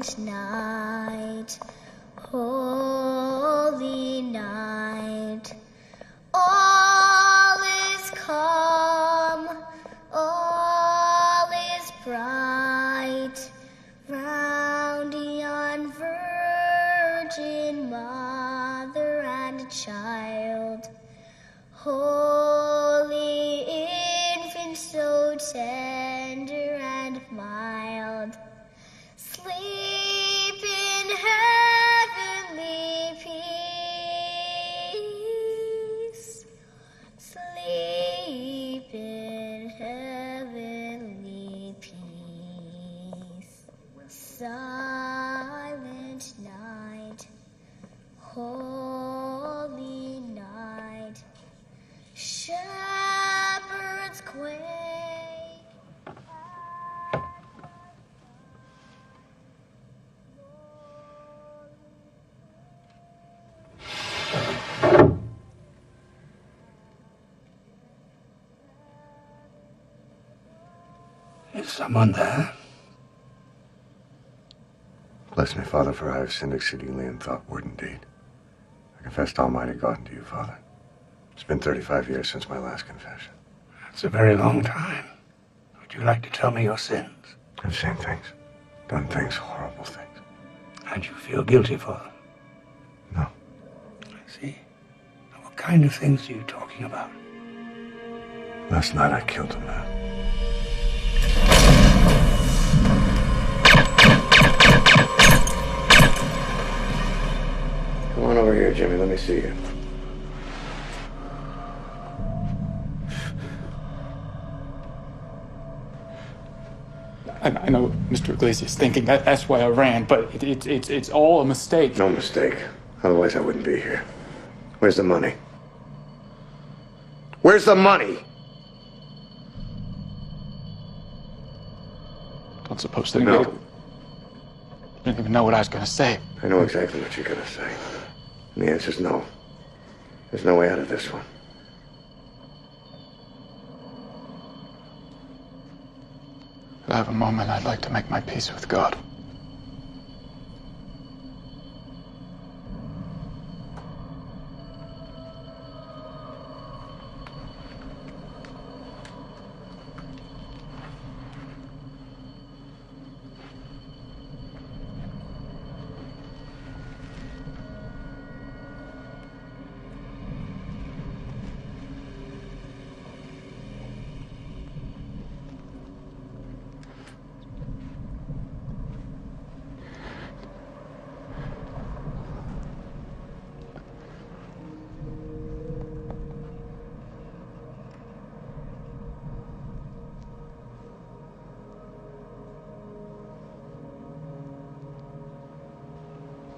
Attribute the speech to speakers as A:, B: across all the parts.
A: silent night, holy night. All is calm, all is bright, round yon virgin mother and child. Holy infant, so tender and mild, sleep in heavenly peace. Sleep in heavenly peace. Silent night, holy night, shepherds quake.
B: Is someone there?
C: Bless me, Father, for I have sinned exceedingly in thought, word, and deed. I confess to Almighty God and to you, Father. It's been 35 years since my last confession.
B: That's a very long time. Would you like to tell me your sins?
C: I've seen things, done things, horrible things.
B: And you feel guilty for them?
C: No.
B: I see. Now, what kind of things are you talking about?
C: Last night I killed a man. Come on over here, Jimmy. Let me see you.
D: I know Mr. Iglesias thinking that's why I ran, but it's all a mistake.
C: No mistake. Otherwise I wouldn't be here. Where's the money? Where's the money?
D: Don't suppose to.
C: No.
D: I didn't even know what I was going to say.
C: I know exactly what you're gonna say. And the answer's no. There's no way out of this one.
D: If I have a moment, I'd like to make my peace with God.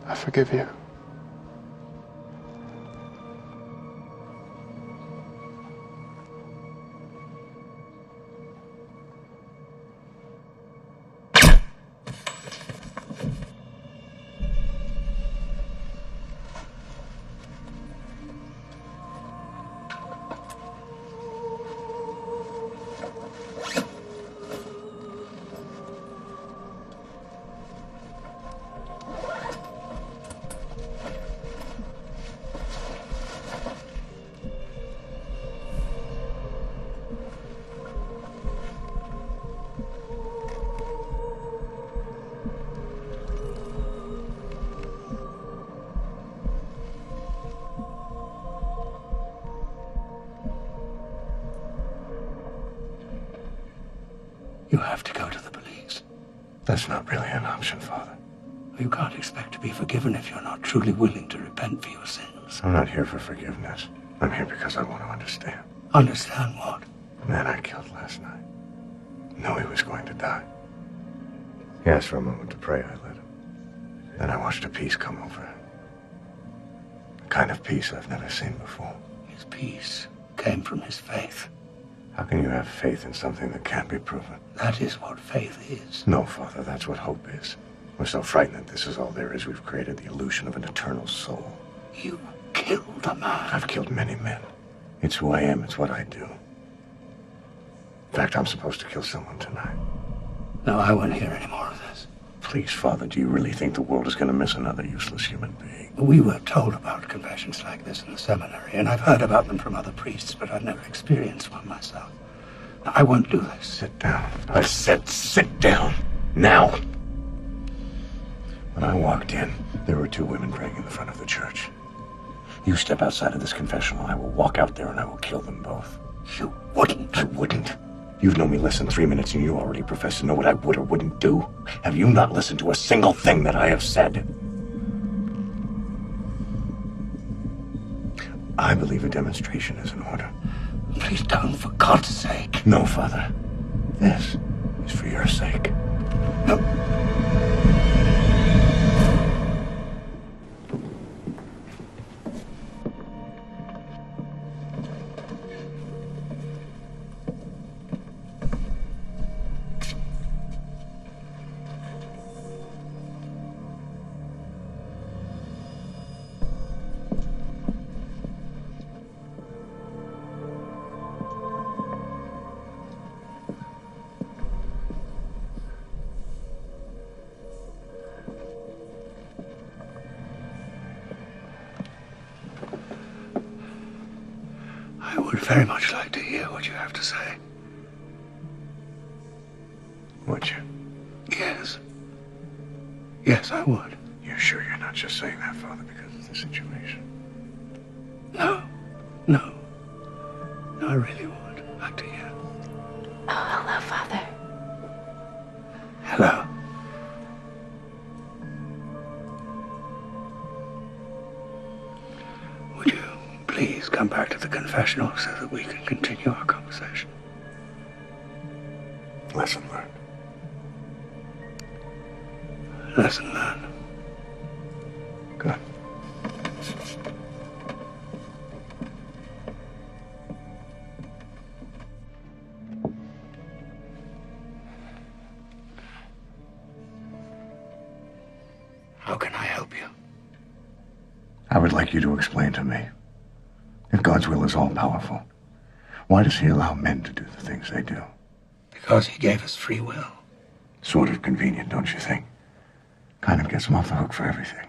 D: I forgive you.
B: You have to go to the police.
C: That's not really an option, Father.
B: You can't expect to be forgiven if you're not truly willing to repent for your sins.
C: I'm not here for forgiveness. I'm here because I want to understand.
B: Understand what?
C: The man I killed last night. Knew he was going to die. He asked for a moment to pray, I let him. Then I watched a peace come over him. A kind of peace I've never seen before.
B: His peace came from his faith.
C: How can you have faith in something that can't be proven?
B: That is what faith is.
C: No, Father, that's what hope is. We're so frightened that this is all there is. We've created the illusion of an eternal soul.
B: You killed a man.
C: I've killed many men. It's who I am. It's what I do. In fact, I'm supposed to kill someone tonight.
B: No, I won't hear any more of this.
C: please, Father, do you really think the world is going to miss another useless human being?
B: We were told about confessions like this in the seminary, and I've heard about them from other priests, but I've never experienced one myself. I won't do this.
C: Sit down. I said sit down. Now. When I walked in, there were 2 women praying in the front of the church. You step outside of this confessional, I will walk out there and I will kill them both.
B: You wouldn't.
C: I wouldn't. You've known me less than 3 minutes and you already profess to know what I would or wouldn't do. Have you not listened to a single thing that I have said? I believe a demonstration is in order.
B: Please don't, for God's sake.
C: No, Father. This is for your sake.
B: No. I would very much like to hear what you have to say.
C: Would you?
B: Yes. Yes, I would.
C: You're sure you're not just saying that, Father, because of the situation?
B: No. No. No, I really would like to hear.
E: Oh, hello, Father.
B: Hello. Would you please come back to the confessional so that we can continue our conversation?
C: Lesson learned.
B: Lesson learned.
C: Good.
B: How can I help you?
C: I would like you to explain to me. If God's will is all-powerful, why does he allow men to do the things they do?
B: Because he gave us free will.
C: Sort of convenient, don't you think? Kind of gets them off the hook for everything.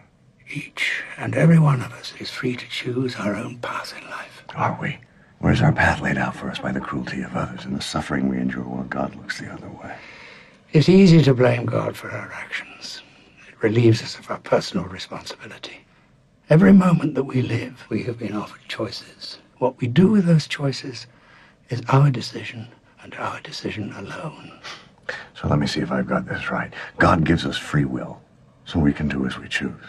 B: Each and every one of us is free to choose our own path in life.
C: Are we? Or is our path laid out for us by the cruelty of others and the suffering we endure while God looks the other way?
B: It's easy to blame God for our actions. It relieves us of our personal responsibility. Every moment that we live, we have been offered choices. What we do with those choices is our decision, and our decision alone.
C: So let me see if I've got this right. God gives us free will, so we can do as we choose.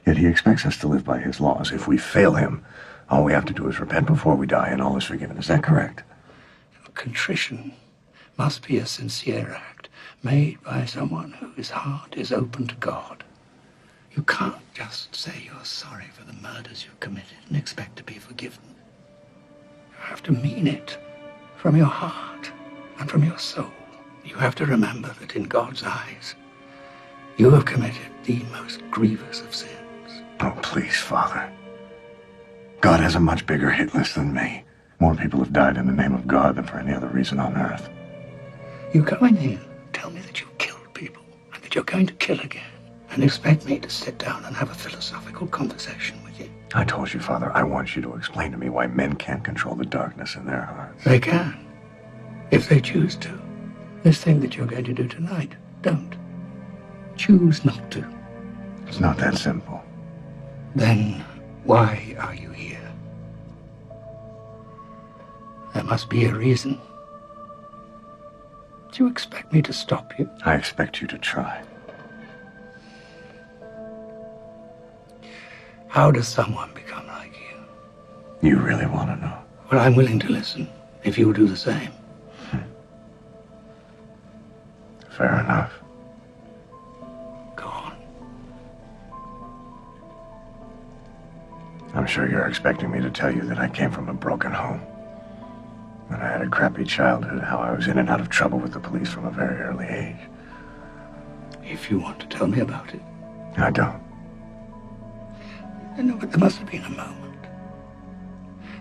C: Yet he expects us to live by his laws. If we fail him, all we have to do is repent before we die, and all is forgiven. Is that correct?
B: Contrition must be a sincere act, made by someone whose heart is open to God. You can't just say you're sorry for the murders you've committed and expect to be forgiven. You have to mean it from your heart and from your soul. You have to remember that in God's eyes, you have committed the most grievous of sins.
C: Oh, please, Father. God has a much bigger hit list than me. More people have died in the name of God than for any other reason on earth.
B: You come in here, tell me that you've killed people and that you're going to kill again, and expect me to sit down and have a philosophical conversation with you.
C: I told you, Father, I want you to explain to me why men can't control the darkness in their hearts.
B: They can, if they choose to. This thing that you're going to do tonight, don't. Choose not to.
C: It's not that simple.
B: Then why are you here? There must be a reason. Do you expect me to stop you?
C: I expect you to try.
B: How does someone become like you?
C: You really want to know?
B: Well, I'm willing to listen, if you will do the same.
C: Fair enough.
B: Go on.
C: I'm sure you're expecting me to tell you that I came from a broken home. That I had a crappy childhood, how I was in and out of trouble with the police from a very early age.
B: If you want to tell me about it.
C: I don't.
B: No, but there must have been a moment.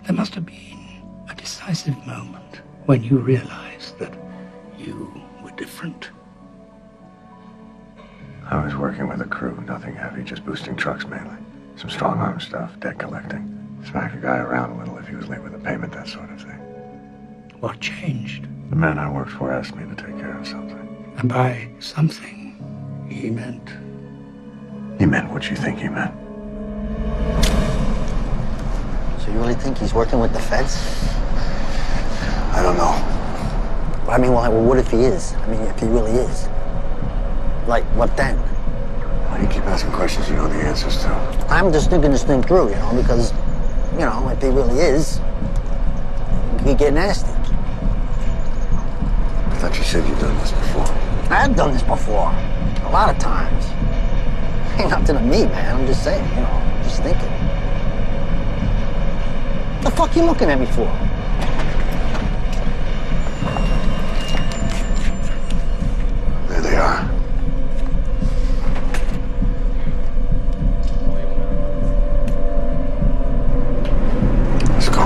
B: There must have been a decisive moment when you realized that you were different.
C: I was working with a crew, nothing heavy, just boosting trucks mainly. Some strong arm stuff, debt collecting. Smack a guy around a little if he was late with a payment, that sort of thing.
B: What changed?
C: The man I worked for asked me to take care of something.
B: And by something, he meant...
C: He meant what you think he meant.
F: So you really think he's working with the feds?
C: I don't know.
F: I mean, well, what if he is? I mean, if he really is? Like, what then?
C: Why do you keep asking questions you know the answers to?
F: I'm just thinking this thing through, you know, because, you know, if he really is, it could get nasty.
C: I thought you said you'd done this before.
F: I've done this before. A lot of times. Ain't nothing to me, man. I'm just saying, you know, just thinking. What the fuck you looking at me for?
C: There they are. Let's go.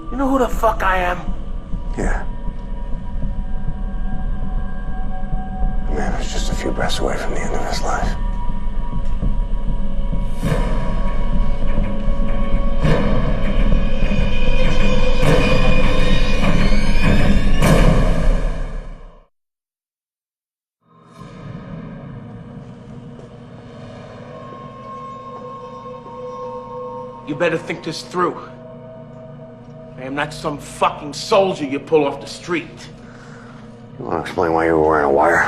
G: You know who the fuck I am?
C: Yeah. The man who's just a few breaths away from the end of his life.
G: You better think this through. I am not some fucking soldier you pull off the street.
C: You want to explain why you were wearing a wire?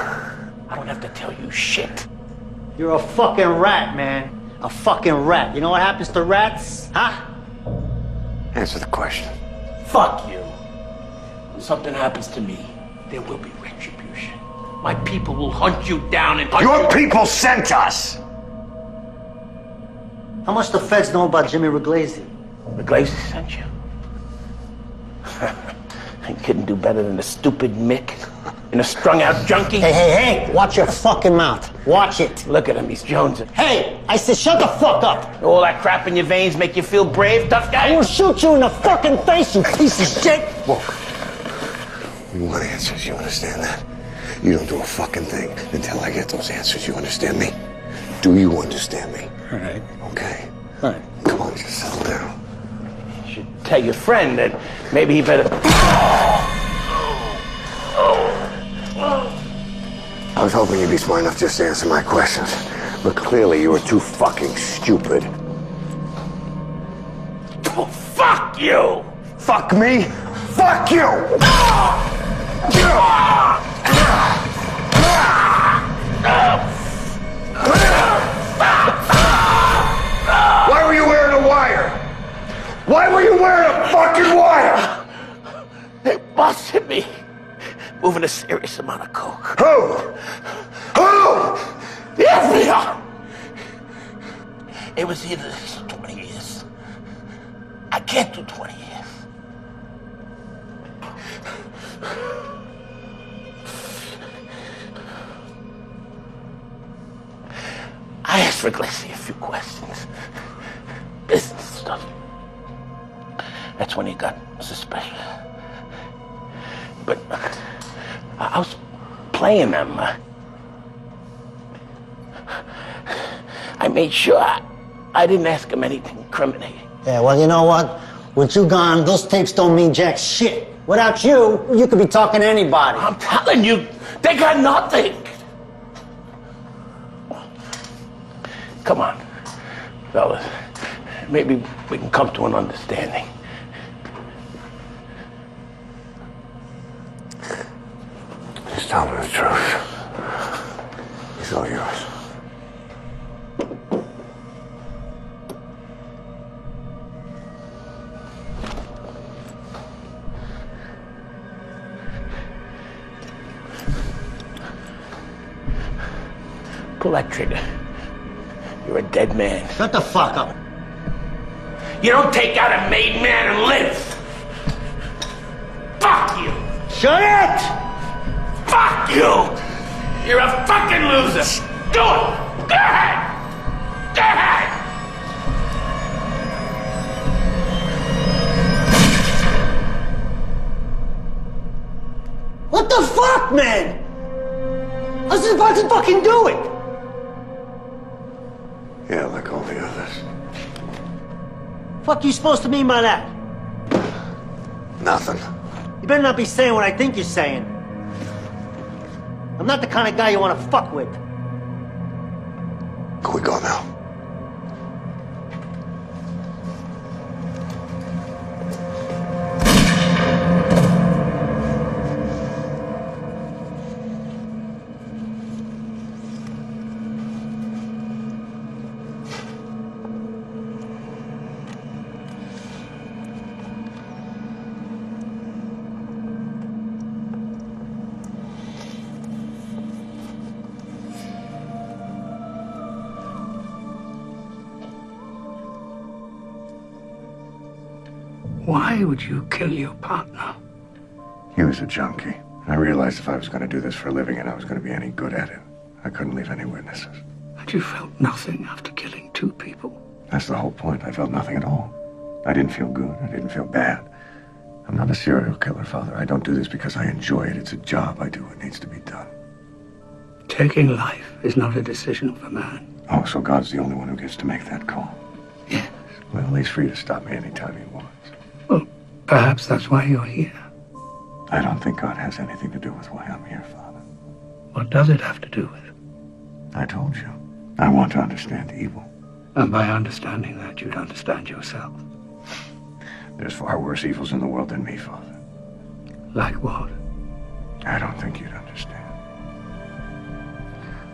G: I don't have to tell you shit.
F: You're a fucking rat, man. A fucking rat. You know what happens to rats? Huh?
C: Answer the question.
G: Fuck you. When something happens to me, there will be retribution. My people will hunt you down and hunt
C: Your
G: you...
C: people sent us!
F: How much the feds know about Jimmy Reglesi?
G: The Glazes sent you. I couldn't do better than a stupid Mick and a strung-out junkie.
F: Hey! Watch your fucking mouth. Watch it.
G: Look at him, he's jonesing.
F: Hey! I said shut the fuck up!
G: All that crap in your veins make you feel brave, tough guy?
F: I will shoot you in the fucking face, you piece of shit!
C: Whoa. You want answers, you understand that? You don't do a fucking thing until I get those answers, you understand me? Do you understand me?
B: All right.
C: Okay.
B: All right.
C: Come on, just settle down.
G: You should tell your friend that maybe he better...
C: I was hoping you'd be smart enough just to answer my questions. But clearly you were too fucking stupid.
G: Oh, fuck you!
C: Fuck me? Fuck you! Why were you wearing a wire? Why were you wearing a fucking wire?
G: They busted me. Moving a serious amount of coke.
C: Who? Who?
G: The FBI! It was either this or 20 years. I can't do 20 years. I asked Reglesi a few questions. Business stuff. That's when he got suspicious. But I was playing them. I made sure I didn't ask him anything incriminating.
F: Yeah, well, you know what? With you gone, those tapes don't mean jack shit. Without you, you could be talking to anybody.
G: I'm telling you, they got nothing. Come on, fellas. Maybe we can come to an understanding.
C: Just tell me the truth. It's all yours.
G: Pull that trigger. You're a dead man.
F: Shut the fuck up.
G: You don't take out a made man and live. Fuck you.
F: Shut it!
G: Fuck you. You're a fucking loser. Do it. Go ahead. Go ahead.
F: What the fuck, man? I was just about to fucking do it!
C: Yeah, like all the others.
F: Fuck you supposed to mean by that?
C: Nothing.
F: You better not be saying what I think you're saying. I'm not the kind of guy you want to fuck with.
C: Can we go now?
B: Why would you kill your partner?
C: He was a junkie. I realized if I was going to do this for a living and I was going to be any good at it, I couldn't leave any witnesses.
B: And you felt nothing after killing 2 people?
C: That's the whole point. I felt nothing at all. I didn't feel good. I didn't feel bad. I'm not a serial killer, Father. I don't do this because I enjoy it. It's a job. I do what needs to be done.
B: Taking life is not a decision of a man.
C: Oh, so God's the only one who gets to make that call?
B: Yes.
C: Well, he's free to stop me anytime he wants.
B: Well, perhaps that's why you're here.
C: I don't think God has anything to do with why I'm here, Father.
B: What does it have to do with?
C: I told you. I want to understand evil.
B: And by understanding that, you'd understand yourself.
C: There's far worse evils in the world than me, Father.
B: Like what?
C: I don't think you'd understand.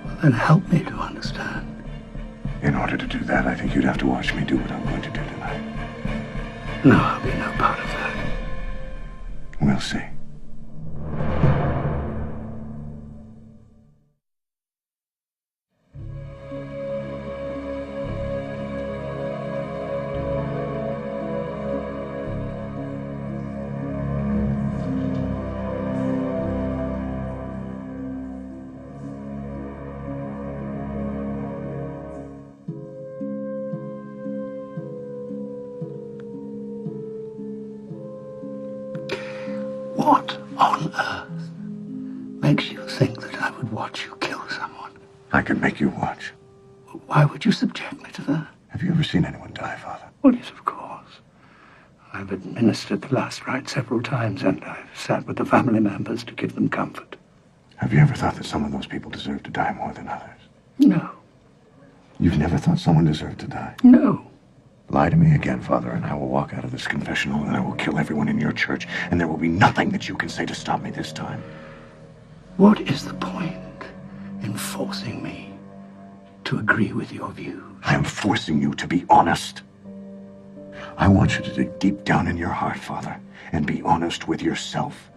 B: Well, then help me to understand.
C: In order to do that, I think you'd have to watch me do what I'm going to do tonight.
B: No, I'll be no part of that.
C: We'll see.
B: What on earth makes you think that I would watch you kill someone?
C: I could make you watch.
B: Why would you subject me to that?
C: Have you ever seen anyone die, Father?
B: Well, yes, of course. I've administered the last rite several times, and I've sat with the family members to give them comfort.
C: Have you ever thought that some of those people deserve to die more than others?
B: No.
C: You've never thought someone deserved to die?
B: No.
C: Lie to me again, Father, and I will walk out of this confessional and I will kill everyone in your church, and there will be nothing that you can say to stop me this time.
B: What is the point in forcing me to agree with your views?
C: I am forcing you to be honest. I want you to dig deep down in your heart, Father, and be honest with yourself.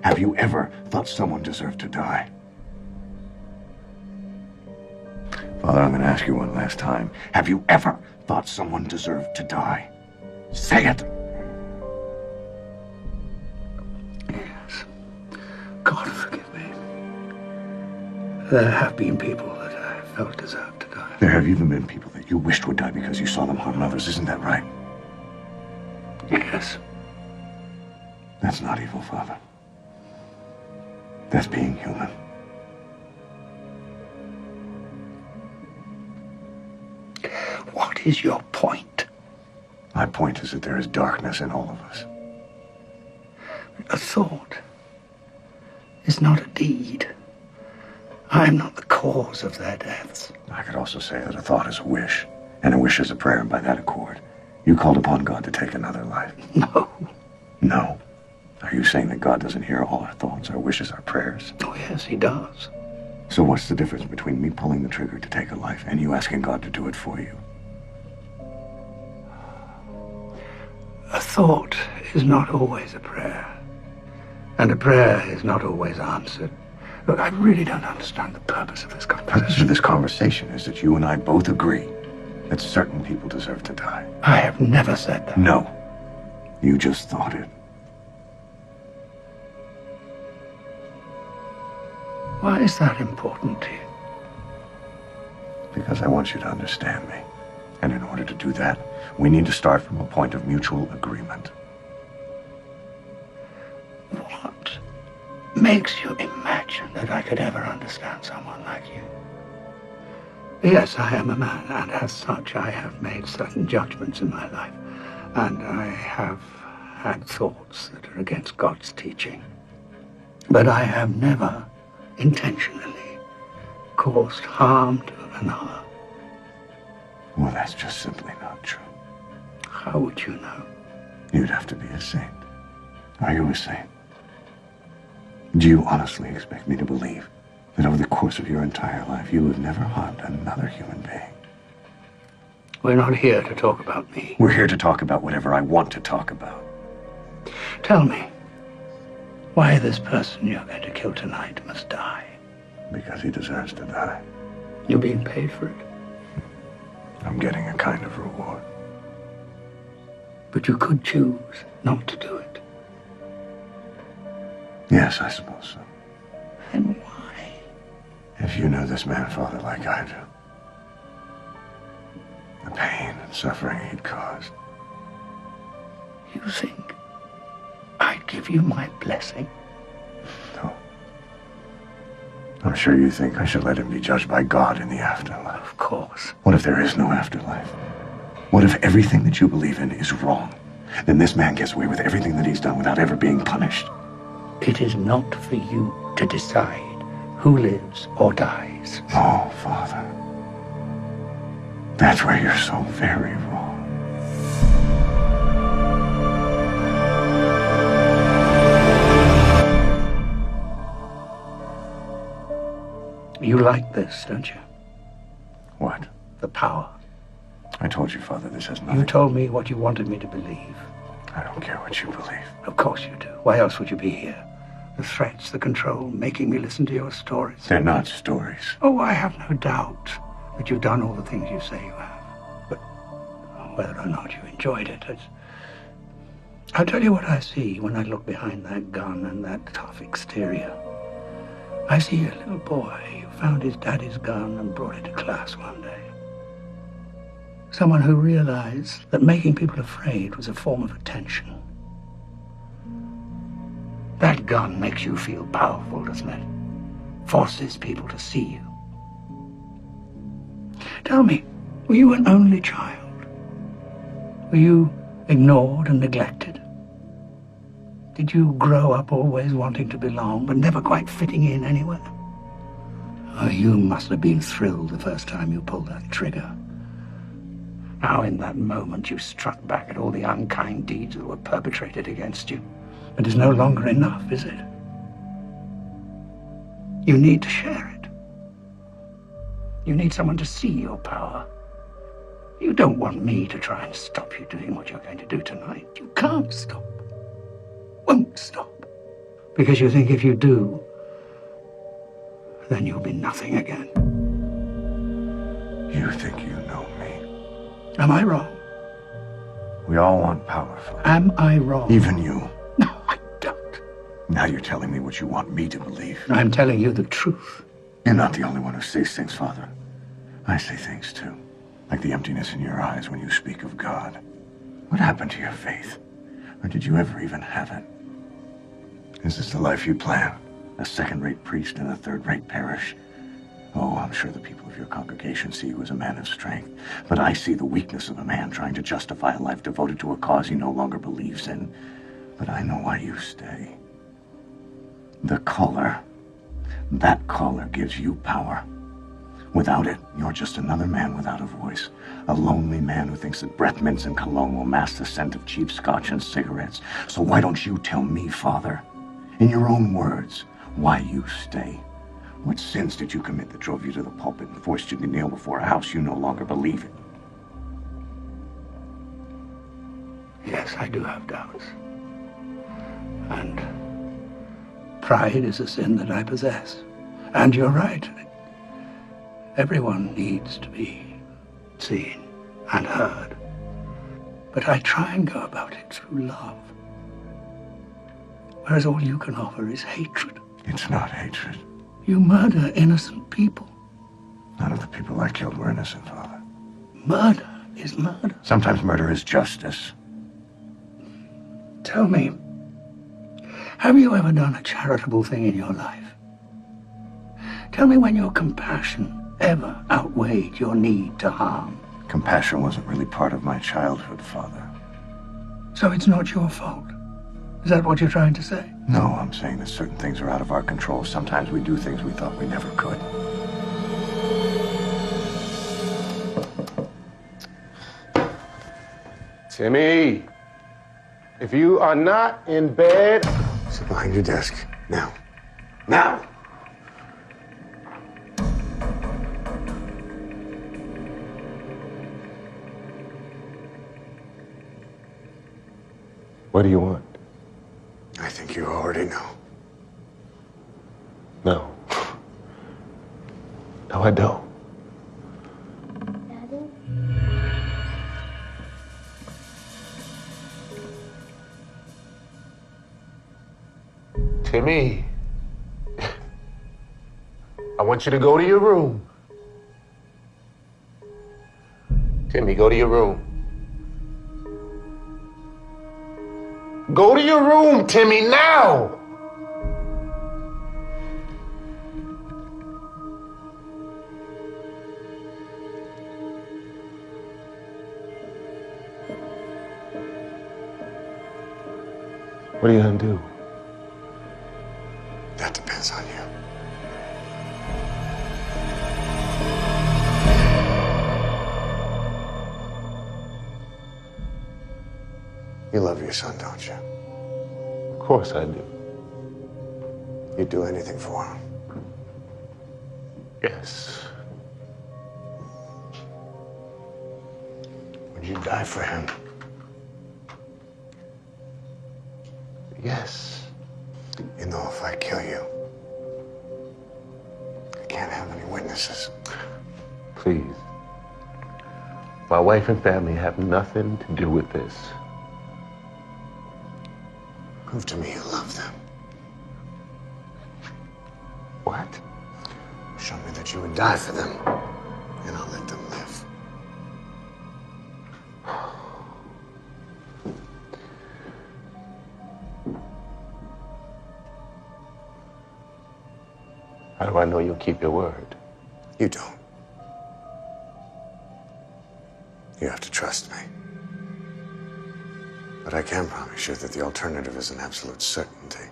C: Have you ever thought someone deserved to die? Father, I'm going to ask you one last time. Have you ever thought someone deserved to die? Say it!
B: Yes. God forgive me. There have been people that I felt deserved to die.
C: There have even been people that you wished would die because you saw them harm others. Isn't that right?
B: Yes.
C: That's not evil, Father. That's being human.
B: What is your point?
C: My point is that there is darkness in all of us.
B: A thought is not a deed. I am not the cause of their deaths.
C: I could also say that a thought is a wish, and a wish is a prayer, and by that accord, you called upon God to take another life.
B: No.
C: No. Are you saying that God doesn't hear all our thoughts, our wishes, our prayers?
B: Oh, yes, he does.
C: So what's the difference between me pulling the trigger to take a life and you asking God to do it for you?
B: A thought is not always a prayer. And a prayer is not always answered. Look, I really don't understand the purpose of this
C: The purpose
B: conversation.
C: of this conversation is that you and I both agree that certain people deserve to die.
B: I have never said that.
C: No. You just thought it.
B: Why is that important to you?
C: Because I want you to understand me. And in order to do that, we need to start from a point of mutual agreement.
B: What makes you imagine that I could ever understand someone like you? Yes, I am a man, and as such I have made certain judgments in my life, and I have had thoughts that are against God's teaching. But I have never intentionally caused harm to another.
C: Well, that's just simply not true.
B: How would you know?
C: You'd have to be a saint. Are you a saint? Do you honestly expect me to believe that over the course of your entire life you have never harmed another human being?
B: We're not here to talk about me.
C: We're here to talk about whatever I want to talk about.
B: Tell me, why this person you're going to kill tonight must die?
C: Because he deserves to die.
B: You're being paid for it.
C: I'm getting a kind of reward.
B: But you could choose not to do it.
C: Yes, I suppose so.
B: Then why?
C: If you knew this man, Father, like I do, the pain and suffering he'd caused.
B: You think I'd give you my blessing?
C: No. I'm sure you think I should let him be judged by God in the afterlife.
B: Of course.
C: What if there is no afterlife? What if everything that you believe in is wrong? Then this man gets away with everything that he's done without ever being punished.
B: It is not for you to decide who lives or dies.
C: Oh, Father. That's where you're so very wrong.
B: You like this, don't you?
C: What?
B: The power.
C: I told you, Father, this has nothing.
B: You told me what you wanted me to believe.
C: I don't care what you believe.
B: Of course you do. Why else would you be here? The threats, the control, making me listen to your stories.
C: They're not stories.
B: Oh, I have no doubt that you've done all the things you say you have. But whether or not you enjoyed it, I'll tell you what I see when I look behind that gun and that tough exterior. I see a little boy who found his daddy's gun and brought it to class one day. Someone who realized that making people afraid was a form of attention. That gun makes you feel powerful, doesn't it? Forces people to see you. Tell me, were you an only child? Were you ignored and neglected? Did you grow up always wanting to belong, but never quite fitting in anywhere? Oh, you must have been thrilled the first time you pulled that trigger. Now, in that moment, you struck back at all the unkind deeds that were perpetrated against you. It is no longer enough, is it? You need to share it. You need someone to see your power. You don't want me to try and stop you doing what you're going to do tonight. You can't stop. Won't stop. Because you think if you do, then you'll be nothing again.
C: You think you know me.
B: Am I wrong?
C: We all want power, Father.
B: Am I wrong?
C: Even you.
B: No, I don't.
C: Now you're telling me what you want me to believe.
B: I'm telling you the truth.
C: You're not the only one who says things, Father. I say things, too. Like the emptiness in your eyes when you speak of God. What happened to your faith? Or did you ever even have it? Is this the life you plan? A second-rate priest in a third-rate parish? Oh, I'm sure the people of your congregation see you as a man of strength. But I see the weakness of a man trying to justify a life devoted to a cause he no longer believes in. But I know why you stay. The collar. That collar gives you power. Without it, you're just another man without a voice. A lonely man who thinks that breath mints and cologne will mask the scent of cheap scotch and cigarettes. So why don't you tell me, Father, in your own words, why you stay? What sins did you commit that drove you to the pulpit and forced you to kneel before a house you no longer believe in?
B: Yes, I do have doubts. And pride is a sin that I possess. And you're right. Everyone needs to be seen. and heard. But I try and go about it through love. Whereas all you can offer is hatred.
C: It's not hatred.
B: You murder innocent people.
C: None of the people I killed were innocent, Father.
B: Murder is murder.
C: Sometimes murder is justice.
B: Tell me, have you ever done a charitable thing in your life? Tell me when your compassion ever outweighed your need to harm.
C: Compassion wasn't really part of my childhood, Father.
B: So it's not your fault. Is that what you're trying to say?
C: No, I'm saying that certain things are out of our control. Sometimes we do things we thought we never could.
H: Timmy, if you are not in bed...
C: Sit behind your desk. Now. Now!
H: What do you want?
C: I think you already know.
H: No. No, I don't. Timmy, I want you to go to your room. Timmy, go to your room. Go to your room, Timmy, now! What are you gonna do?
C: That depends on you. You love your son, don't you?
H: Of course I do.
C: You'd do anything for him.
H: Yes.
C: Would you die for him?
H: Yes.
C: You know, if I kill you, I can't have any witnesses.
H: Please. My wife and family have nothing to do with this.
C: Prove to me you love them.
H: What?
C: Show me that you would die for them, and I'll let them live.
H: How do I know you'll keep your word?
C: You don't. You have to trust me. But I can promise you that the alternative is an absolute certainty.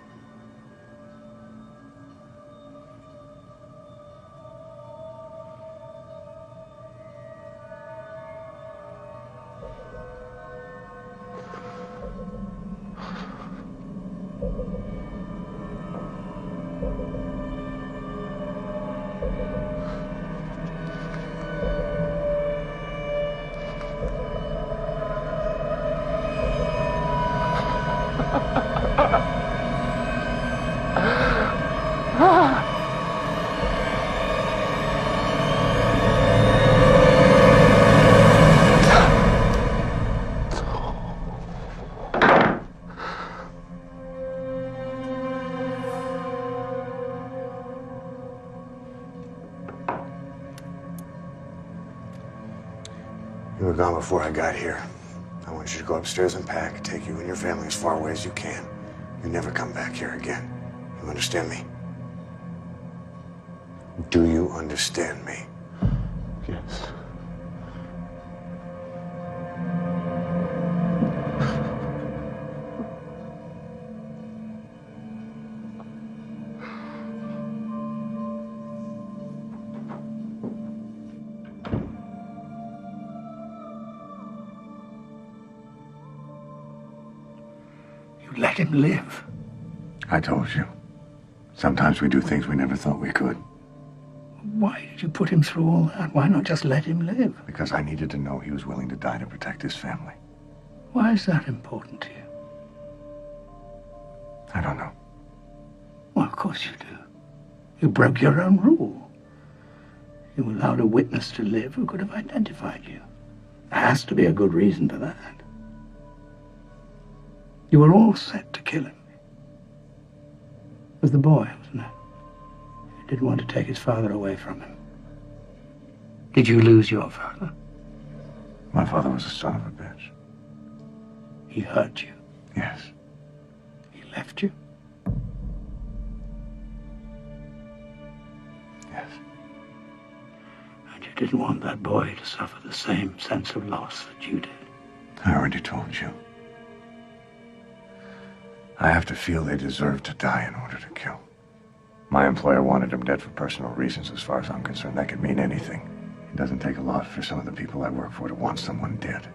C: You were gone before I got here. I want you to go upstairs and pack, take you and your family as far away as you can. You never come back here again. You understand me? Do you understand me?
H: Yes.
B: You let him live.
C: I told you. Sometimes we do things we never thought we could.
B: Why did you put him through all that? Why not just let him live?
C: Because I needed to know he was willing to die to protect his family.
B: Why is that important to you?
C: I don't know.
B: Well, of course you do. You broke your own rule. You allowed a witness to live who could have identified you. There has to be a good reason for that. You were all set to kill him. It was the boy, wasn't it? You didn't want to take his father away from him. Did you lose your father?
C: My father was a son of a bitch.
B: He hurt you.
C: Yes.
B: He left you.
C: Yes.
B: And you didn't want that boy to suffer the same sense of loss that you did.
C: I already told you. I have to feel they deserve to die in order to kill. My employer wanted him dead for personal reasons. As far as I'm concerned, that could mean anything. It doesn't take a lot for some of the people I work for to want someone dead.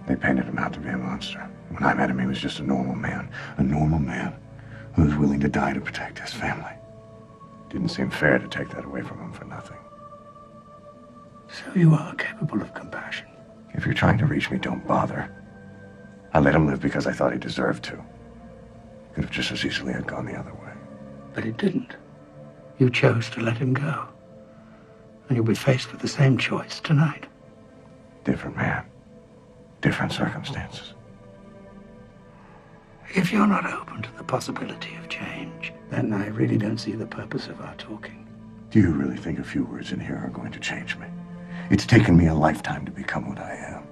C: They painted him out to be a monster. When I met him, he was just a normal man who was willing to die to protect his family. Didn't seem fair to take that away from him for nothing.
B: So you are capable of compassion.
C: If you're trying to reach me, don't bother. I let him live because I thought he deserved to. Could have just as easily have gone the other way.
B: But it didn't. You chose to let him go. And you'll be faced with the same choice tonight.
C: Different man. Different circumstances.
B: If you're not open to the possibility of change, then I really don't see the purpose of our talking.
C: Do you really think a few words in here are going to change me? It's taken me a lifetime to become what I am.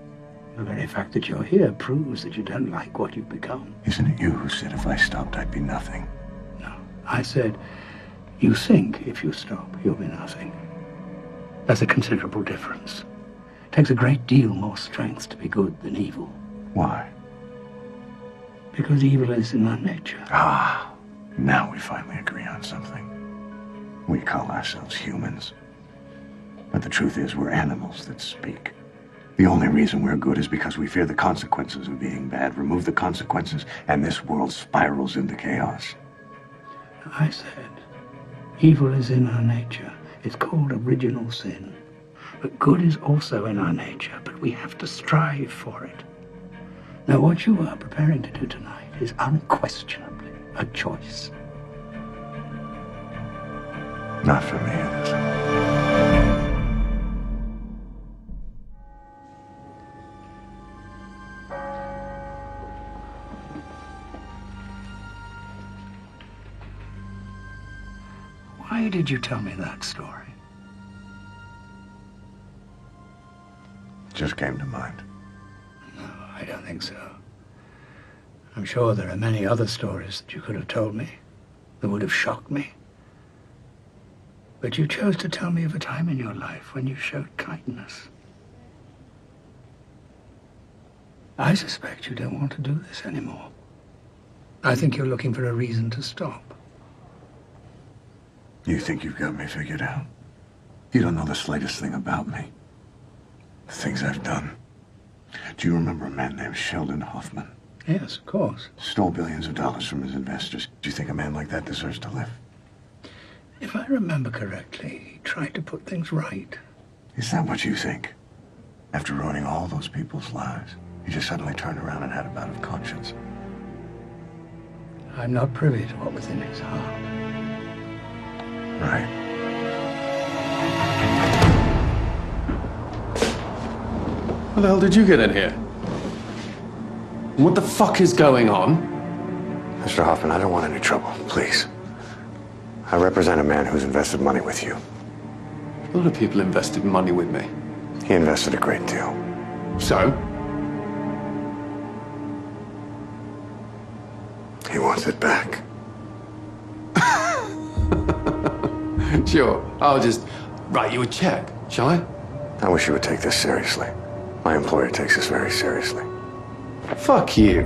B: The very fact that you're here proves that you don't like what you've become.
C: Isn't it you who said if I stopped, I'd be nothing?
B: No, I said, you think if you stop, you'll be nothing. That's a considerable difference. It takes a great deal more strength to be good than evil.
C: Why?
B: Because evil is in our nature.
C: Ah, now we finally agree on something. We call ourselves humans. But the truth is, we're animals that speak. The only reason we're good is because we fear the consequences of being bad. Remove the consequences, and this world spirals into chaos.
B: I said, evil is in our nature. It's called original sin. But good is also in our nature, but we have to strive for it. Now, what you are preparing to do tonight is unquestionably a choice.
C: Not for me, it isn't.
B: Why did you tell me that story?
C: It just came to mind.
B: No, I don't think so. I'm sure there are many other stories that you could have told me that would have shocked me. But you chose to tell me of a time in your life when you showed kindness. I suspect you don't want to do this anymore. I think you're looking for a reason to stop.
C: You think you've got me figured out? You don't know the slightest thing about me. The things I've done. Do you remember a man named Sheldon Hoffman?
B: Yes, of course.
C: Stole billions of dollars from his investors. Do you think a man like that deserves to live?
B: If I remember correctly, he tried to put things right.
C: Is that what you think? After ruining all those people's lives, he just suddenly turned around and had a bout of conscience.
B: I'm not privy to what was in his heart.
C: Right.
I: How the hell did you get in here? What the fuck is going on?
C: Mr. Hoffman, I don't want any trouble, please. I represent a man who's invested money with you.
I: A lot of people invested money with me.
C: He invested a great deal.
I: So?
C: He wants it back.
I: Sure, I'll just write you a check, shall I?
C: I wish you would take this seriously. My employer takes this very seriously.
I: Fuck you.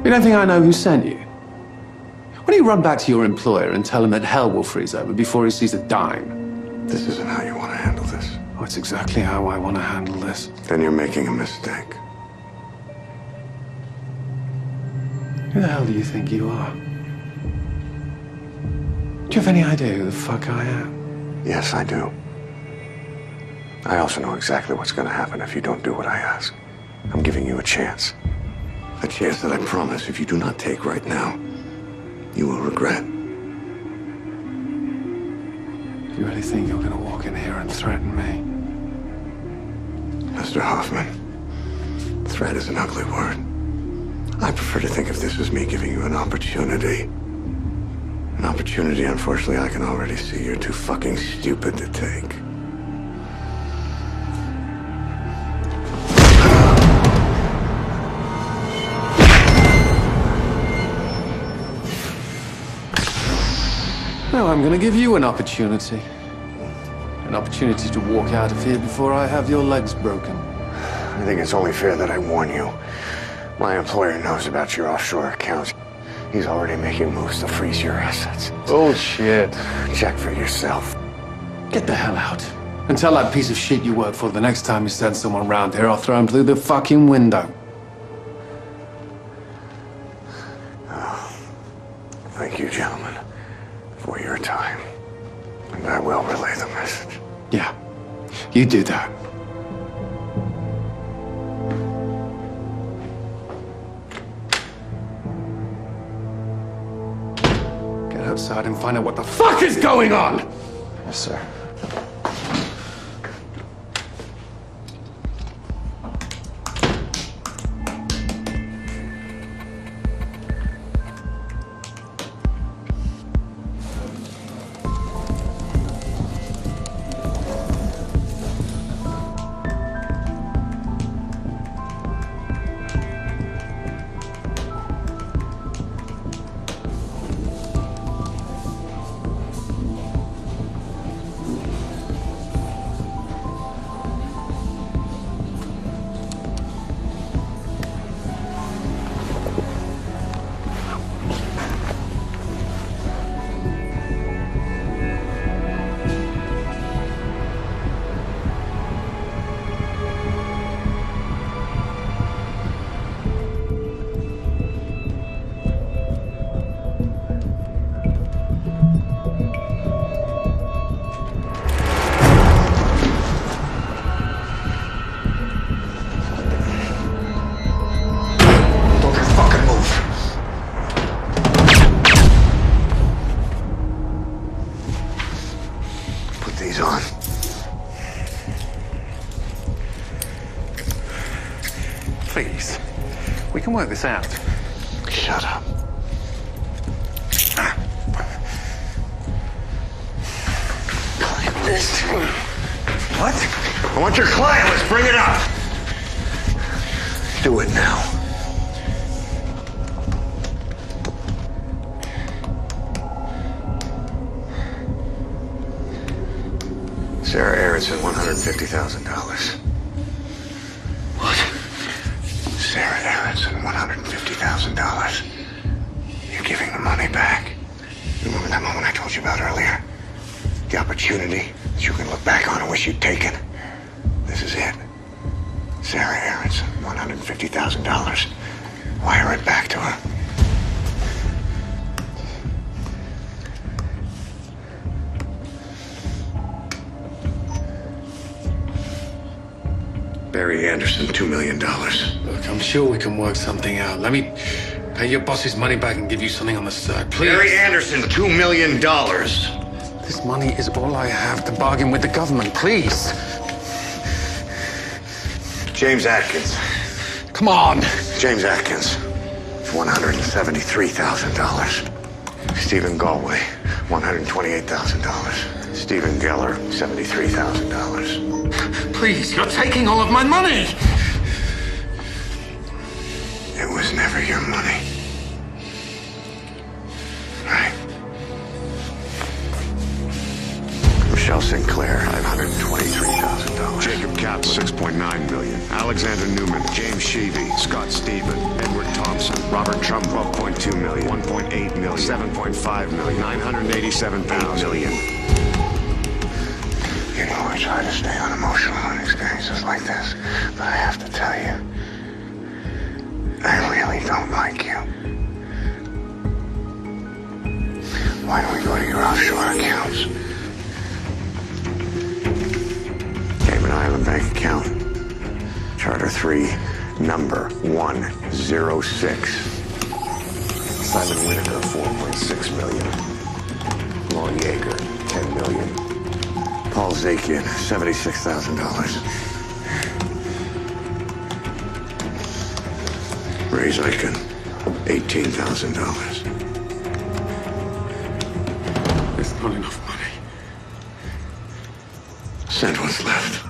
I: You don't think I know who sent you? Why don't you run back to your employer and tell him that hell will freeze over before he sees a dime?
C: This isn't how you want to handle this.
I: Oh, it's exactly how I want to handle this.
C: Then you're making a mistake.
I: Who the hell do you think you are? Do you have any idea who the fuck I am?
C: Yes, I do. I also know exactly what's going to happen if you don't do what I ask. I'm giving you a chance. A chance that I promise if you do not take right now, you will regret.
I: You really think you're going to walk in here and threaten me?
C: Mr. Hoffman, threat is an ugly word. I prefer to think of this as me giving you an opportunity. An opportunity, unfortunately, I can already see you're too fucking stupid to take.
I: Now I'm gonna give you an opportunity. An opportunity to walk out of here before I have your legs broken.
C: I think it's only fair that I warn you. My employer knows about your offshore accounts. He's already making moves to freeze your assets.
I: Bullshit.
C: Check for yourself.
I: Get the hell out. And tell that piece of shit you work for the next time you send someone round here, I'll throw him through the fucking window.
C: Oh. Thank you, gentlemen, for your time. And I will relay the message.
I: Yeah, you do that. Get outside and find out what the fuck is going on!
C: Yes, sir.
I: Please. We can work this out.
C: Shut up. This. What? I want your client. Let's bring it up. Do it now. Sarah Aronson, $150,000. What? Sarah Aronson, $150,000. You're giving the money back. Remember that moment I told you about earlier? The opportunity that you can look back on and wish you'd taken? This is it. Sarah Aronson, $150,000. Wire it back to her. Barry Anderson, $2 million.
I: Look, I'm sure we can work something out. Let me pay your boss's money back and give you something on the side, please.
C: Barry Anderson, $2 million.
I: This money is all I have to bargain with the government, please.
C: James Atkins.
I: Come on.
C: James Atkins, $173,000. Stephen Galway, $128,000. Stephen Geller, $73,000.
I: Please, you're taking all of my money.
C: It was never your money. Right. Michelle Sinclair, $523,000.
J: Jacob Kaplan, $6.9 million. Alexander Newman, James Sheevey, Scott Stephen, Edward Thompson, Robert Trump, $12.2 million, $1.8 million, $7.5 million, $987,000 million.
C: You know, I try to stay unemotional in experiences like this, but I have to tell you, I really don't like you. Why don't we go to your offshore accounts? Cayman Island bank account. Charter 3, number 106. Simon Whitaker, $4.6 million. Lon Yeager, $10 million. Paul Zakian, $76,000. Raise Aiken $18,000.
I: It's not enough money.
C: Send what's left.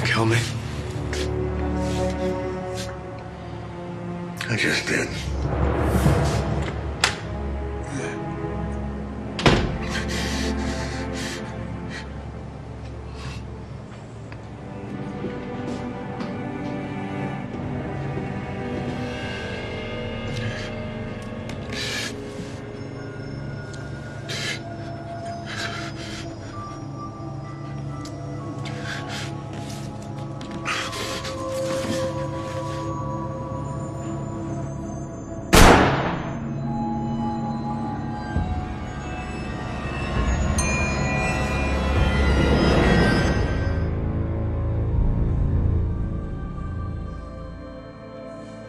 I: Kill me?
C: I just did.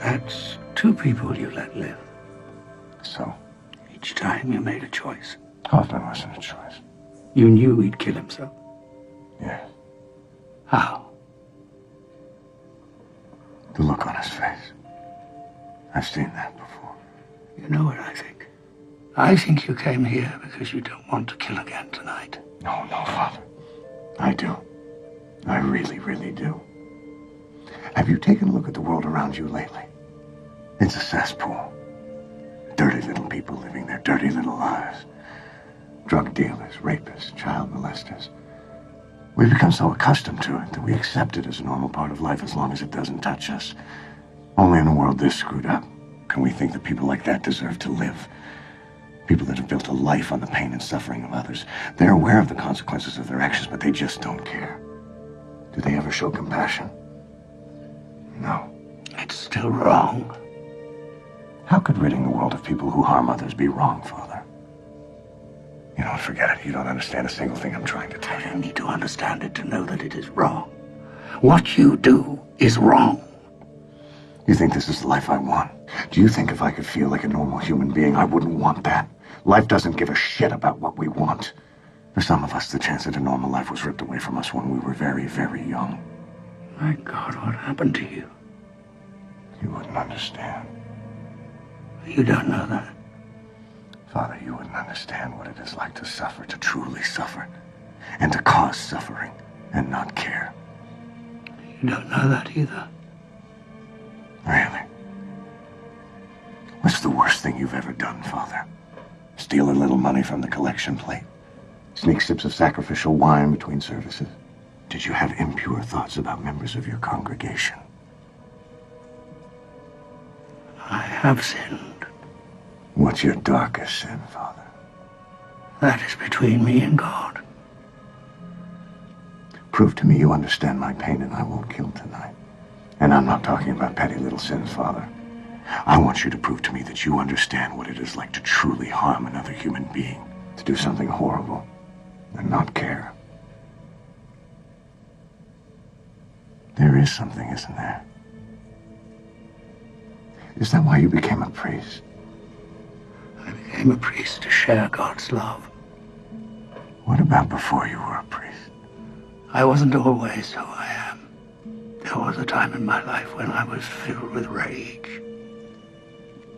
B: That's two people you let live.
C: So?
B: Each time you made a choice.
C: Hoffman wasn't a choice.
B: You knew he'd kill himself.
C: Yeah.
B: How?
C: The look on his face. I've seen that before.
B: You know what I think? I think you came here because you don't want to kill again tonight.
C: No, Father. I do. I really, really do. Have you taken a look at the world around you lately? It's a cesspool. Dirty little people living their dirty little lives. Drug dealers, rapists, child molesters. We've become so accustomed to it that we accept it as a normal part of life as long as it doesn't touch us. Only in a world this screwed up can we think that people like that deserve to live. People that have built a life on the pain and suffering of others. They're aware of the consequences of their actions, but they just don't care. Do they ever show compassion? No.
B: It's still wrong.
C: How could ridding the world of people who harm others be wrong, Father? You know what, forget it. You don't understand a single thing I'm trying to tell you.
B: I don't need to understand it to know that it is wrong. What you do is wrong.
C: You think this is the life I want? Do you think if I could feel like a normal human being, I wouldn't want that? Life doesn't give a shit about what we want. For some of us, the chance at a normal life was ripped away from us when we were very, very young.
B: My God, what happened to you?
C: You wouldn't understand.
B: You don't know that.
C: Father, you wouldn't understand what it is like to suffer, to truly suffer, and to cause suffering and not care.
B: You don't know that either.
C: Really? What's the worst thing you've ever done, Father? Steal a little money from the collection plate? Sneak sips of sacrificial wine between services? Did you have impure thoughts about members of your congregation?
B: I have sinned.
C: What's your darkest sin, Father?
B: That is between me and God.
C: Prove to me you understand my pain and I won't kill tonight. And I'm not talking about petty little sins, Father. I want you to prove to me that you understand what it is like to truly harm another human being, to do something horrible and not care. There is something, isn't there? Is that why you became a priest?
B: I became a priest to share God's love.
C: What about before you were a priest?
B: I wasn't always who I am. There was a time in my life when I was filled with rage.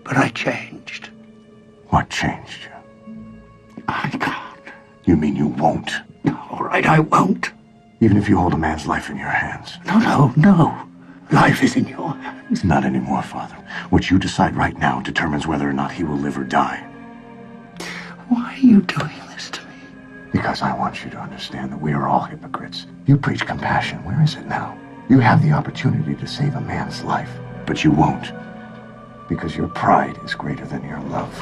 B: But I changed.
C: What changed you?
B: I can't.
C: You mean you won't?
B: All right, I won't.
C: Even if you hold a man's life in your hands?
B: No. Life is in your hands.
C: Not anymore, Father. What you decide right now determines whether or not he will live or die.
B: Why are you doing this to me?
C: Because I want you to understand that we are all hypocrites. You preach compassion. Where is it now? You have the opportunity to save a man's life, but you won't. Because your pride is greater than your love.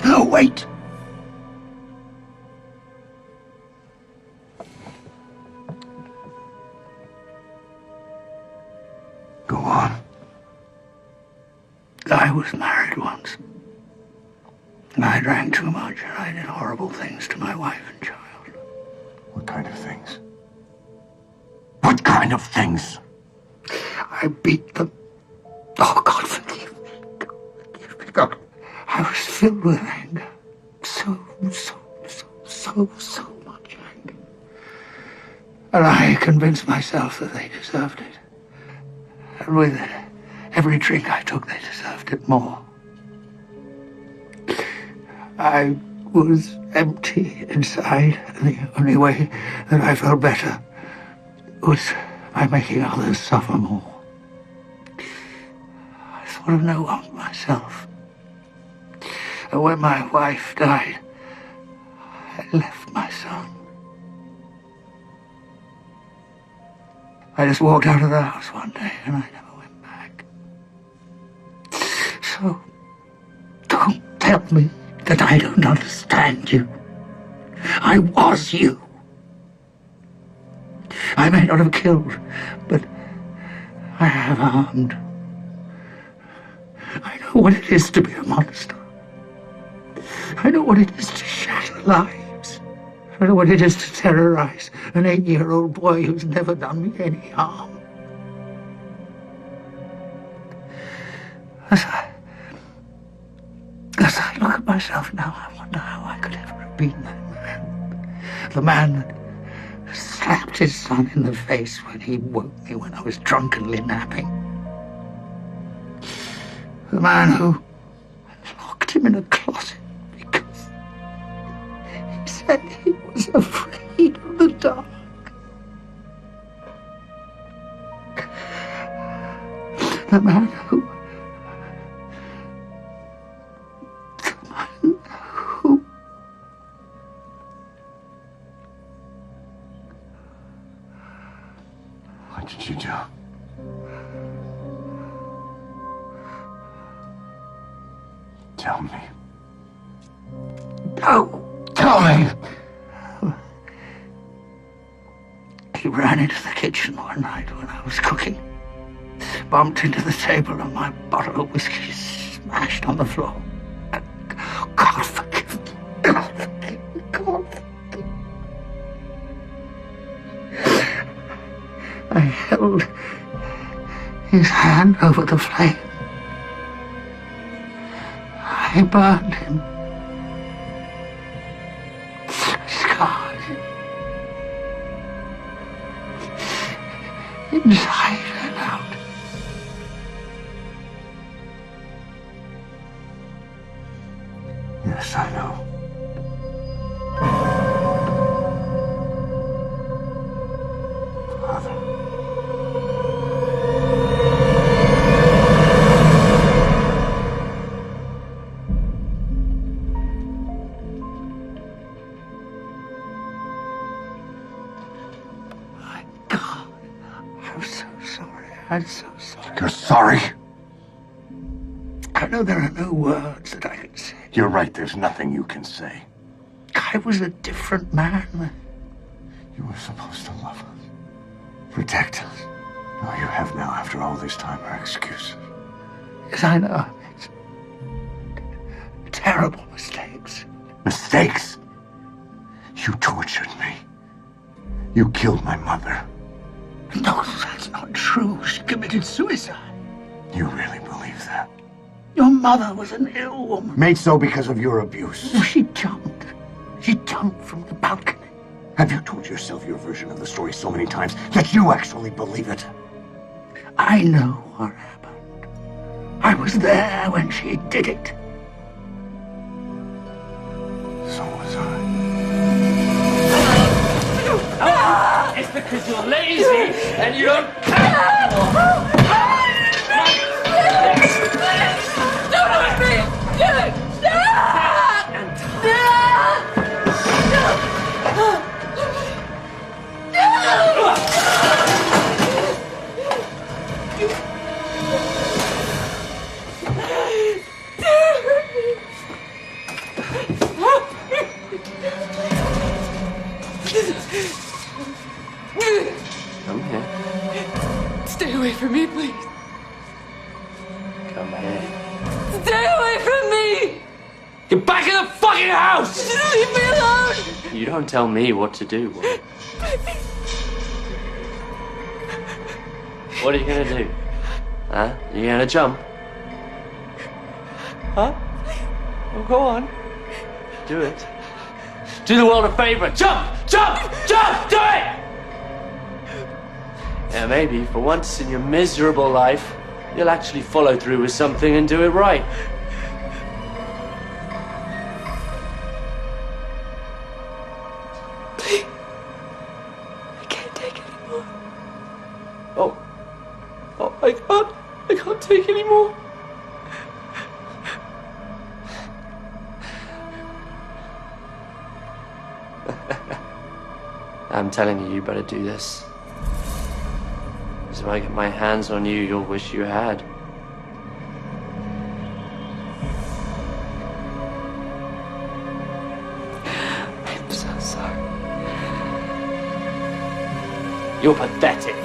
B: No, wait!
C: Go on.
B: I was married once. I drank too much and I did horrible things to my wife and child.
C: What kind of things? What kind of things?
B: I beat them. Oh, God, forgive me. God, forgive me. God. I was filled with anger. So much anger. And I convinced myself that they deserved it. And with every drink I took, they deserved it more. I was empty inside, and the only way that I felt better was by making others suffer more. I thought of no one but myself. And when my wife died, I left my son. I just walked out of the house one day and I never went back. So, don't tell me that I don't understand you. I was you. I may not have killed, but I have harmed. I know what it is to be a monster. I know what it is to shatter lives. I know what it is to terrorize an 8-year-old boy who's never done me any harm. As I look at myself now, I wonder how I could ever have been that man. The man that slapped his son in the face when he woke me when I was drunkenly napping. The man who locked him in a closet because he said he was afraid of the dark. The man who
C: What did you do? Tell me.
B: No, tell me. He ran into the kitchen one night when I was cooking, bumped into the table and my bottle of whiskey smashed on the floor. God forgive me. God forgive me. God forgive me. I held his hand over the flame. I burned him. Scarred him. Inside and out.
C: Yes, I know. Father.
B: My God, I'm so sorry. I'm so sorry.
C: You're sorry?
B: I know there are no words that I can say.
C: You're right, there's nothing you can say.
B: I was a different man then.
C: You were supposed to love us. Protect us. All you have now, after all this time, are excuses.
B: Yes, I know. It's terrible mistakes.
C: Mistakes? You tortured me. You killed my mother.
B: No, that's not true. She committed suicide.
C: You really believe that?
B: Your mother was an ill woman.
C: Made so because of your abuse.
B: She jumped. She jumped from the balcony.
C: Have you told yourself your version of the story so many times that you actually believe it?
B: I know what happened. I was there when she did it.
C: So was I.
K: It's because you're lazy and you don't
I: Come here.
L: Leave me alone!
M: You don't tell me what to do, woman. What are you gonna do? Huh? You gonna jump? Huh? Well, go on. Do it. Do the world a favor. Jump! Jump! Jump! Do it! Yeah, maybe for once in your miserable life, you'll actually follow through with something and do it right.
L: I can't take it anymore.
M: Oh, I can't take anymore. I'm telling you, you better do this. Because if I get my hands on you, you'll wish you had.
L: I'm so sorry.
M: You're pathetic.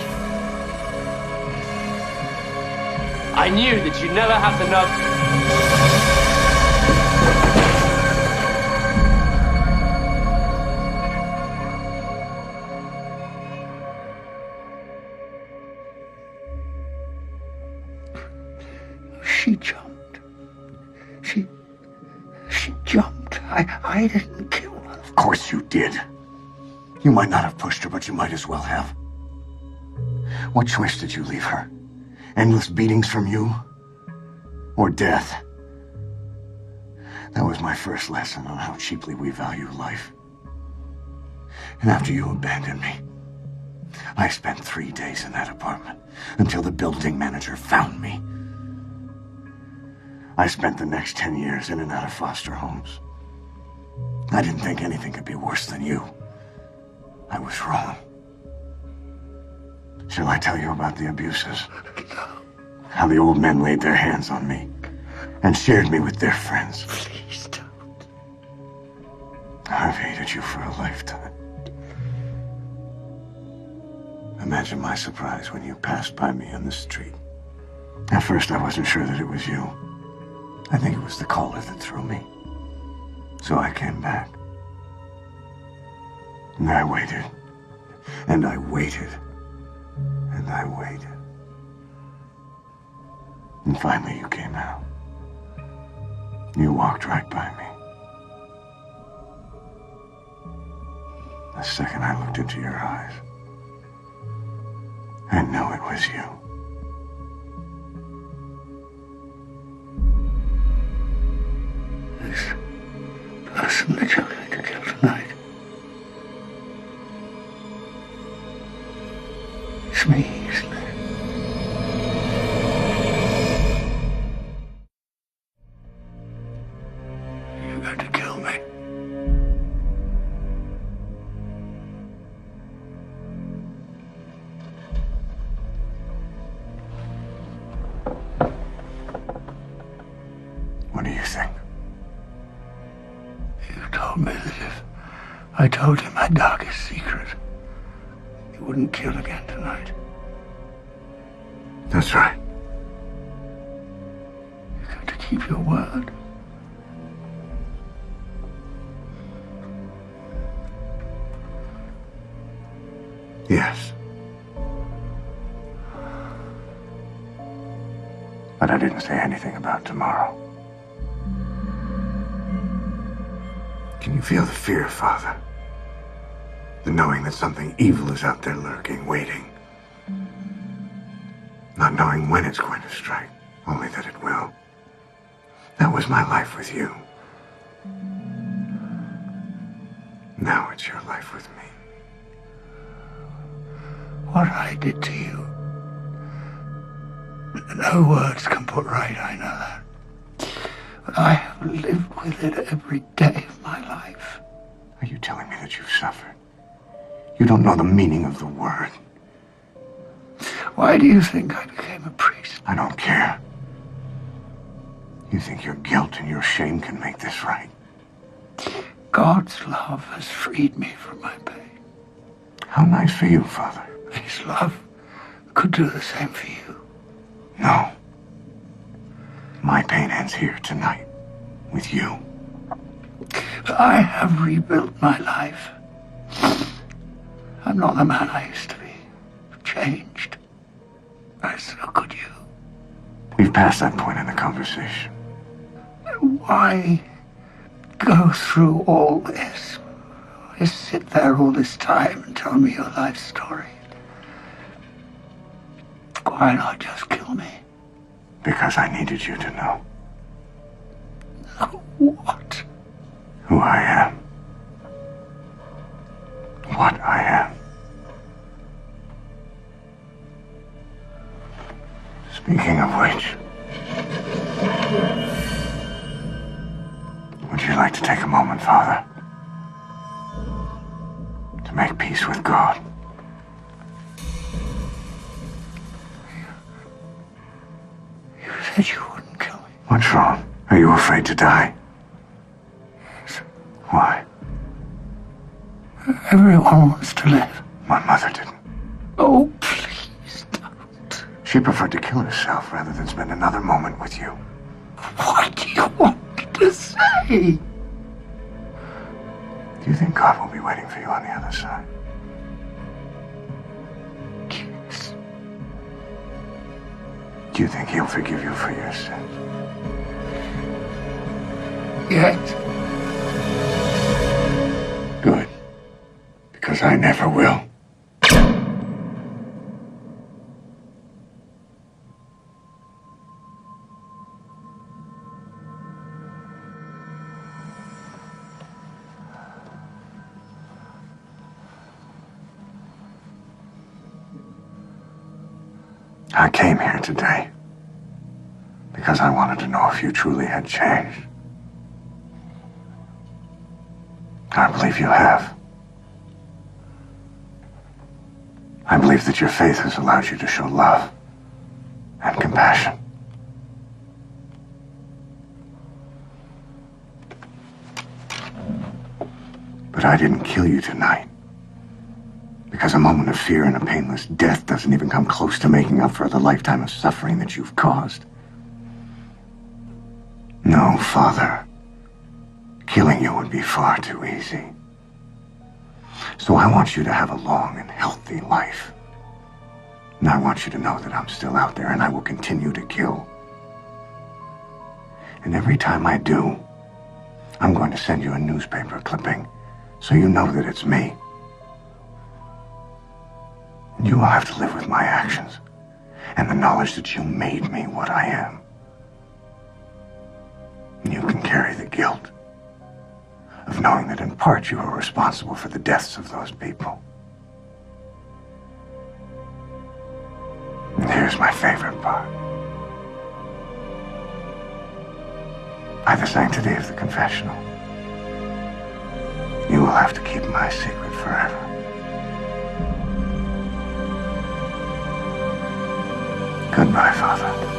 M: I knew that you'd never have the nerve.
B: She jumped. She jumped. I didn't kill her.
C: Of course you did. You might not have pushed her, but you might as well have. What choice did you leave her? Endless beatings from you? Or death? That was my first lesson on how cheaply we value life. And after you abandoned me, I spent 3 days in that apartment until the building manager found me. I spent the next 10 years in and out of foster homes. I didn't think anything could be worse than you. I was wrong. Shall I tell you about the abuses? How the old men laid their hands on me and shared me with their friends.
B: Please don't.
C: I've hated you for a lifetime. Imagine my surprise when you passed by me on the street. At first, I wasn't sure that it was you. I think it was the caller that threw me. So I came back. And I waited. And I waited. And I waited. And finally you came out. You walked right by me. The second I looked into your eyes, I knew it was you.
B: This person that you're going to kill tonight. It's me, isn't it? You're going to kill me.
C: What do you think?
B: You told me that if I told you my darkest secret, you wouldn't kill again tonight.
C: That's right.
B: You're going to keep your word.
C: Yes. But I didn't say anything about tomorrow. Can you feel the fear, Father? The knowing that something evil is out there lurking, waiting. Not knowing when it's going to strike, only that it will. That was my life with you. Now it's your life with me.
B: What I did to you, no words can put right, I know that. But I have lived with it every day of my life.
C: Are you telling me that you've suffered? You don't know the meaning of the word.
B: Why do you think I became a priest?
C: I don't care. You think your guilt and your shame can make this right?
B: God's love has freed me from my pain.
C: How nice for you, Father.
B: His love could do the same for you.
C: No. My pain ends here tonight, with you.
B: I have rebuilt my life. I'm not the man I used to be. I've changed. But so could you.
C: We've passed that point in the conversation.
B: Why go through all this? Just sit there all this time and tell me your life story. Why not just kill me?
C: Because I needed you to know.
B: What?
C: Who I am. What I am. Speaking of which, would you like to take a moment, Father, to make peace with God?
B: You said you wouldn't kill me.
C: What's wrong? Are you afraid to die?
B: Yes.
C: Why?
B: Everyone wants to live.
C: My mother didn't.
B: Oh, please don't.
C: She preferred to kill herself rather than spend another moment with you.
B: What do you want to say?
C: Do you think God will be waiting for you on the other side?
B: Yes.
C: Do you think he'll forgive you for your sins?
B: Yes.
C: Good. Because I never will. I came here today because I wanted to know if you truly had changed. I believe you have. I believe that your faith has allowed you to show love and compassion. But I didn't kill you tonight. Because a moment of fear and a painless death doesn't even come close to making up for the lifetime of suffering that you've caused. No, Father. Killing you would be far too easy. So I want you to have a long and healthy life. And I want you to know that I'm still out there and I will continue to kill. And every time I do, I'm going to send you a newspaper clipping so you know that it's me. You will have to live with my actions and the knowledge that you made me what I am. And you can carry the guilt of knowing that in part you were responsible for the deaths of those people. And here's my favorite part. By the sanctity of the confessional, you will have to keep my secret forever. Goodbye, Father.